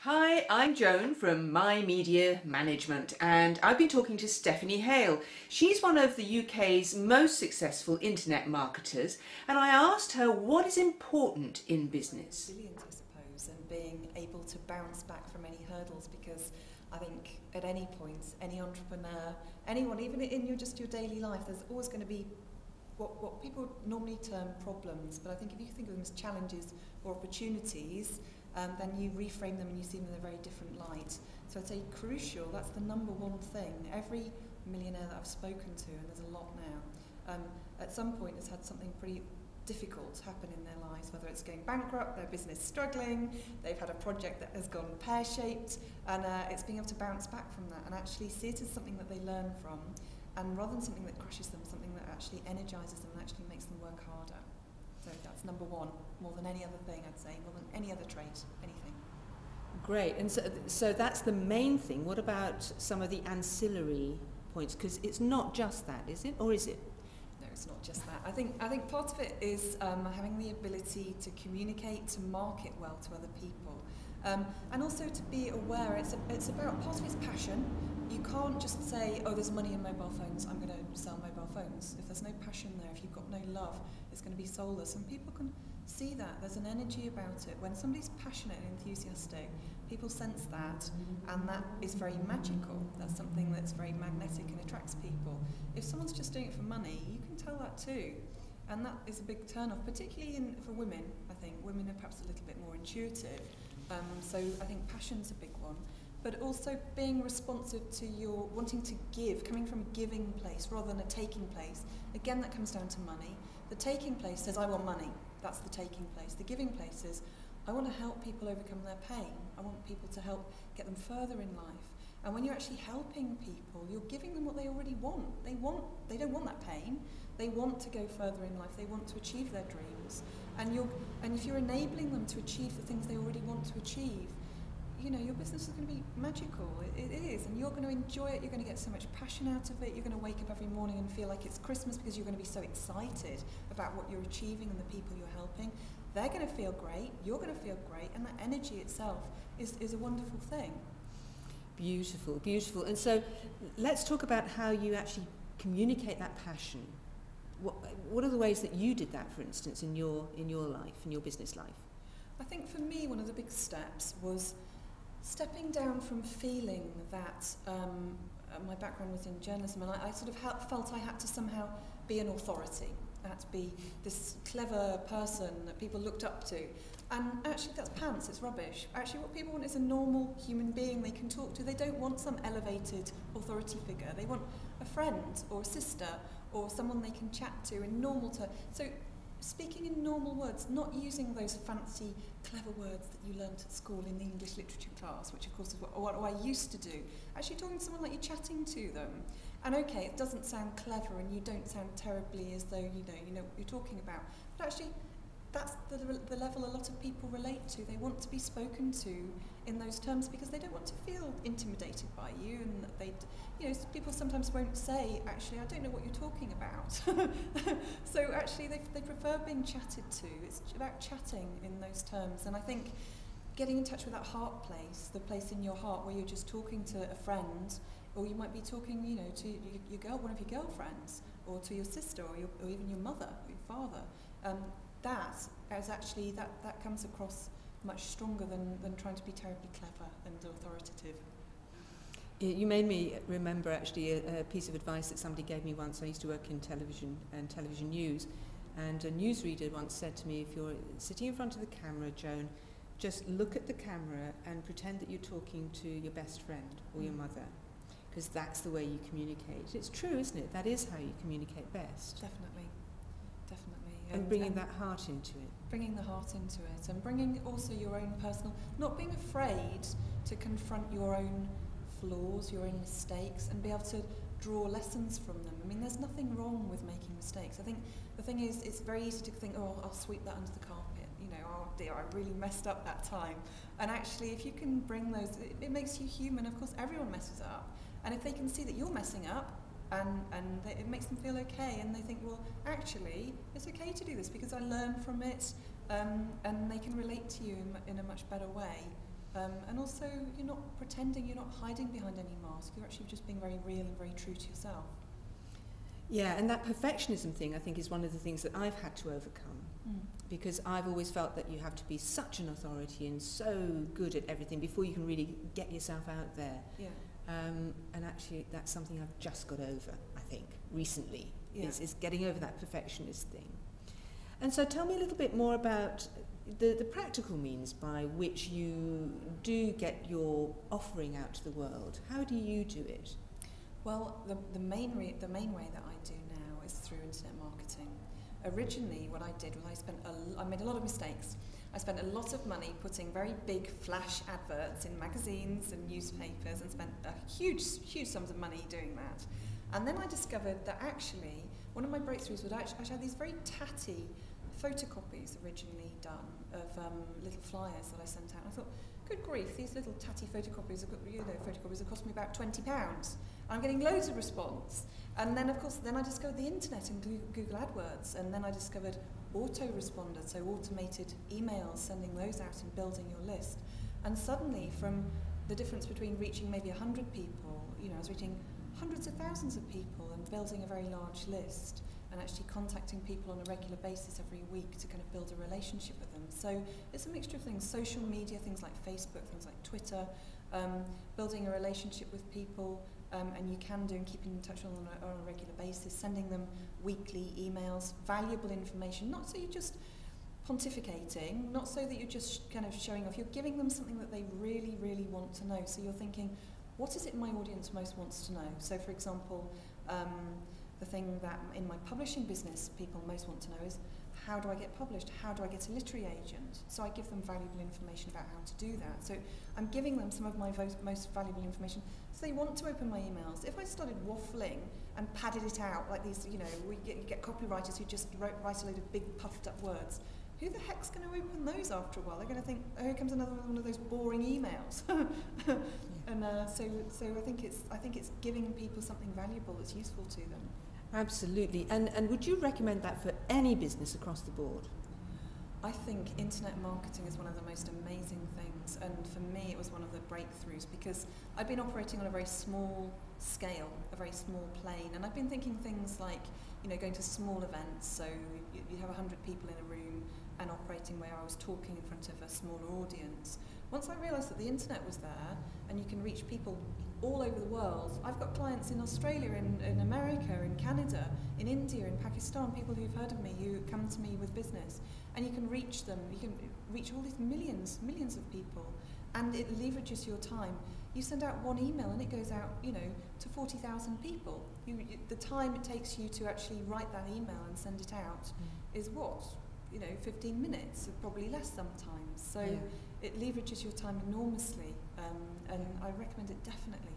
Hi, I'm Joan from My Media Management, and I've been talking to Stephanie Hale. She's one of the UK's most successful internet marketers, and I asked her what is important in business. Resilience, I suppose, and being able to bounce back from any hurdles, because I think at any point, any entrepreneur, anyone, even in your daily life, there's always going to be what people normally term problems, but I think if you think of them as challenges or opportunities, then you reframe them and you see them in a very different light. So I'd say crucial, that's the number one thing. Every millionaire that I've spoken to, and there's a lot now, at some point has had something pretty difficult happen in their lives, whether it's going bankrupt, their business struggling, they've had a project that has gone pear-shaped, and it's being able to bounce back from that and actually see it as something that they learn from, and rather than something that crushes them, something that actually energizes them and actually makes them work harder. So that's number one, more than any other thing, I'd say, more than any other trait, anything. Great, and so that's the main thing. What about some of the ancillary points? Because it's not just that, is it? Or is it? No, it's not just that. I think part of it is having the ability to communicate, to market well to other people. And also to be aware, it's about, part of it's passion. You can't just say, oh, there's money in mobile phones, I'm going to sell mobile phones. If there's no passion there, if you've got no love, it's going to be soulless. And people can see that. There's an energy about it. When somebody's passionate and enthusiastic, people sense that, and that is very magical. That's something that's very magnetic and attracts people. If someone's just doing it for money, you can tell that too. And that is a big turn-off, particularly for women, I think. Women are perhaps a little bit more intuitive. So I think passion's a big one. But also being responsive to your wanting to give, coming from a giving place rather than a taking place. Again, that comes down to money. The taking place says, I want money. That's the taking place. The giving place is, I want to help people overcome their pain. I want people to help get them further in life. And when you're actually helping people, you're giving them what they already want. They don't want that pain. They want to go further in life. They want to achieve their dreams. And if you're enabling them to achieve the things they already want to achieve, you know, your business is going to be magical. It is, and you're going to enjoy it. You're going to get so much passion out of it. You're going to wake up every morning and feel like it's Christmas because you're going to be so excited about what you're achieving and the people you're helping. They're going to feel great. You're going to feel great, and that energy itself is a wonderful thing. Beautiful, beautiful. And so let's talk about how you actually communicate that passion. What are the ways that you did that, for instance, in your life, in your business life? I think for me, one of the big steps was stepping down from feeling that my background was in journalism, and I sort of felt I had to somehow be an authority. I had to be this clever person that people looked up to. And actually that's pants, it's rubbish. Actually what people want is a normal human being they can talk to. They don't want some elevated authority figure. They want a friend or a sister or someone they can chat to in normal terms. So speaking in normal words, not using those fancy, clever words that you learnt at school in the English literature class, which of course is what I used to do. Actually talking to someone like you're chatting to them. And okay, it doesn't sound clever and you don't sound terribly as though you know what you're talking about. But actually, that's the level a lot of people relate to. They want to be spoken to in those terms because they don't want to feel intimidated by you, and people sometimes won't say, actually, I don't know what you're talking about. So actually they prefer being chatted to. It's about chatting in those terms. And I think getting in touch with that heart place, the place in your heart where you're just talking to a friend, or you might be talking, to one of your girlfriends, or to your sister, or even your mother, or your father. That comes across much stronger than trying to be terribly clever and authoritative. You made me remember actually a piece of advice that somebody gave me once. I used to work in television and television news, and a newsreader once said to me, if you're sitting in front of the camera, Joan, just look at the camera and pretend that you're talking to your best friend or your mother, because that's the way you communicate. It's true, isn't it? That is how you communicate best. Definitely. And bringing that heart into it. Bringing the heart into it, and bringing also your own personal, not being afraid to confront your own flaws, your own mistakes, and be able to draw lessons from them. I mean, there's nothing wrong with making mistakes. I think the thing is, it's very easy to think, oh, I'll sweep that under the carpet. Oh dear, I really messed up that time. And actually, if you can bring those, it makes you human. Of course, everyone messes up. And if they can see that you're messing up, and it makes them feel okay, and they think, well, actually, it's okay to do this because I learned from it, and they can relate to you in a much better way. And also, you're not pretending, you're not hiding behind any mask, you're actually just being very real and very true to yourself. Yeah, and that perfectionism thing, I think, is one of the things that I've had to overcome. Because I've always felt that you have to be such an authority and so good at everything before you can really get yourself out there. Yeah. And actually, that's something I've just got over, I think, recently, is getting over that perfectionist thing. And so tell me a little bit more about the practical means by which you do get your offering out to the world. How do you do it? Well, the main way that I do now is through internet marketing. Originally, what I did was I made a lot of mistakes. I spent a lot of money putting very big flash adverts in magazines and newspapers and spent huge sums of money doing that. And then I discovered that actually, one of my breakthroughs was actually I had these very tatty photocopies originally done of little flyers that I sent out. I thought, good grief, these little tatty photocopies have cost me about £20. I'm getting loads of response. And then, of course, I discovered the internet and Google AdWords, and then I discovered autoresponders, so automated emails, sending those out and building your list. And suddenly, from the difference between reaching maybe 100 people, I was reaching hundreds of thousands of people and building a very large list, and actually contacting people on a regular basis every week to kind of build a relationship with them. So it's a mixture of things, social media, things like Facebook, things like Twitter, building a relationship with people, and you can do and keeping in touch on a regular basis, sending them weekly emails, valuable information, not so you're just pontificating, not so that you're just kind of showing off, you're giving them something that they really, really want to know. So you're thinking, what is it my audience most wants to know? So for example, the thing that in my publishing business people most want to know is, how do I get published? How do I get a literary agent? So I give them valuable information about how to do that. So I'm giving them some of my most valuable information, so they want to open my emails. If I started waffling and padded it out like these, you get copywriters who just write a load of big puffed up words, who the heck's going to open those after a while? They're going to think, oh, here comes another one of those boring emails. And so I think it's giving people something valuable that's useful to them. Absolutely. And would you recommend that for any business across the board? I think internet marketing is one of the most amazing things, and for me it was one of the breakthroughs, because I'd been operating on a very small scale, a very small plane, and I've been thinking things like, going to small events, so you have 100 people in a room, and operating where I was talking in front of a smaller audience. Once I realised that the internet was there, and you can reach people all over the world. I've got clients in Australia, in America, in Canada, in India, in Pakistan, people who've heard of me, who come to me with business. And you can reach them, you can reach all these millions of people, and it leverages your time. You send out one email and it goes out, to 40,000 people. The time it takes you to actually write that email and send it out is what? 15 minutes, or probably less sometimes. So it leverages your time enormously, and I recommend it definitely.